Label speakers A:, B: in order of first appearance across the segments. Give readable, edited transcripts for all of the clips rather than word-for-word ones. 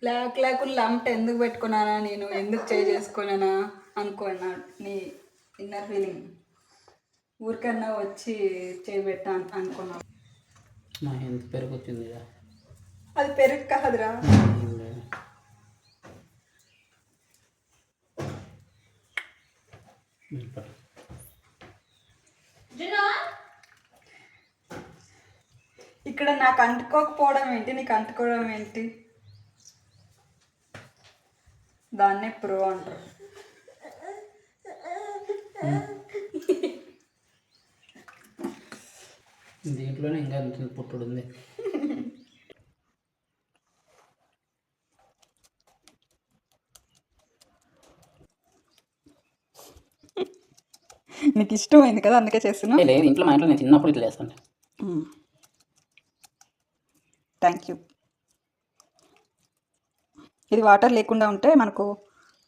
A: లేకుండా లంప్ ఎందుకు పెట్టుకున్నానా, నేను ఎందుకు చేసుకున్నానా అనుకున్నాను. నీ ఇన్నర్ ఫీలింగ్ ఊరికన్నా వచ్చి చేయబెట్టా అనుకున్నాను.
B: ఎంత పెరుగు వచ్చింది,
A: అది పెరుగు కాదురా. ఇక్కడ నాకు అంటుకోకపోవడం ఏంటి, నీకు అంటుకోవడం ఏంటి? దాన్నే ప్రో అంటారు.
B: దీంట్లోనే ఇంకా పుట్టుడు ఉంది.
A: నీకు ఇష్టమైంది కదా, అందుకే చేస్తున్నా.
B: లేదు, ఇంట్లో మా ఇంట్లో నేను చిన్నప్పుడు ఇట్లా చేస్తాను.
A: Thank you. ఇది వాటర్ లేకుండా ఉంటే మనకు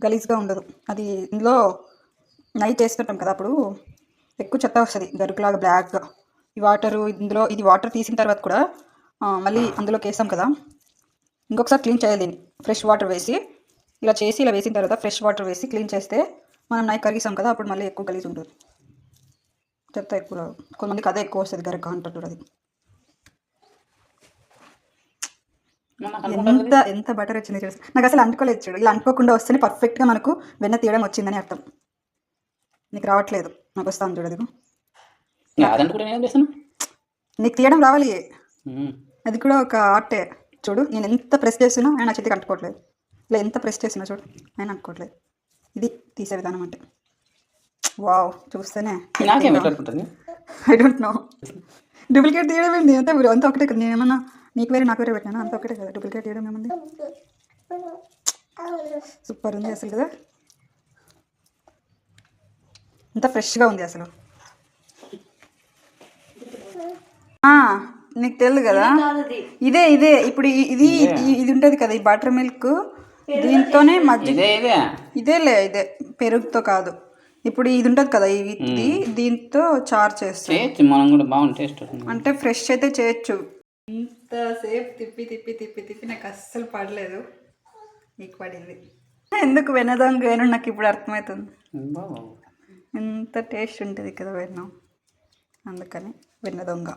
A: గలీజ్గా ఉండదు. అది ఇందులో నైట్ వేస్తుంటాం కదా, అప్పుడు ఎక్కువ చెత్త వస్తుంది గరుకులాగా బ్లాక్గా. ఈ వాటరు ఇందులో, ఇది వాటర్ తీసిన తర్వాత కూడా మళ్ళీ అందులోకి వేసాం కదా, ఇంకొకసారి క్లీన్ చేయాలి దీన్ని. ఫ్రెష్ వాటర్ వేసి ఇలా చేసి, ఇలా వేసిన తర్వాత ఫ్రెష్ వాటర్ వేసి క్లీన్ చేస్తే మనం నైట్ కరిగిస్తాం కదా, అప్పుడు మళ్ళీ ఎక్కువ గలీజ్ ఉంటుంది, చెత్త ఎక్కువ రాదు. కొంతమందికి అదే ఎక్కువ వస్తుంది, గరక అంటారు. అది ఎంత బటర్ వచ్చింది చూసి. నాకు అసలు అంటుకోలేదు చూడు. ఇలా అంటుకోకుండా వస్తేనే పర్ఫెక్ట్గా మనకు వెన్న తీయడం వచ్చిందని అర్థం. నీకు రావట్లేదు, నాకు వస్తాను చూడు. అదిగో నీకు తీయడం రావాలి, అది కూడా ఒక ఆర్టే. చూడు, నేను ఎంత ప్రెస్ చేసినా ఆయన నా చేతికి అంటుకోవట్లేదు. ఇలా ఎంత ప్రెస్ చేసినా చూడు, ఆయన అంటుకోవట్లేదు. ఇది తీసే విధానం అంటే. వావ్, చూస్తేనే ఐ డోంట్ నో. డూప్లికేట్ తీయడం ఏంటి, అంతా ఒకటే కదా. నేను ఏమన్నా నీకు వేరే నాకు వేరే పెట్టినా, అంత ఒకటే కదా. డూప్లికేట్ తీయడం ఏముంది. సూపర్ ఉంది అసలు కదా, అంత ఫ్రెష్గా ఉంది అసలు. నీకు తెలియదు కదా, ఇదే ఇప్పుడు ఇది ఉంటుంది కదా, ఈ బటర్ మిల్క్, దీంతోనే మజ్జిగ. ఇదేలే, ఇదే పెరుగుతో కాదు. ఇప్పుడు ఇది ఉంటుంది కదా, ఇది దీంతో చారు చేస్తాం.
B: మనం కూడా బాగుంది టేస్ట్.
A: అంటే ఫ్రెష్ అయితే చేయొచ్చు. ఇంతసేపు తిప్పి నాకు అస్సలు పడలేదు, నీకు పడింది. ఎందుకు వెన్నదొంగ వేణు నాకు ఇప్పుడు అర్థమవుతుంది. ఎంత టేస్ట్ ఉంటుంది కదా వెన్న, అందుకని వెన్న దొంగ.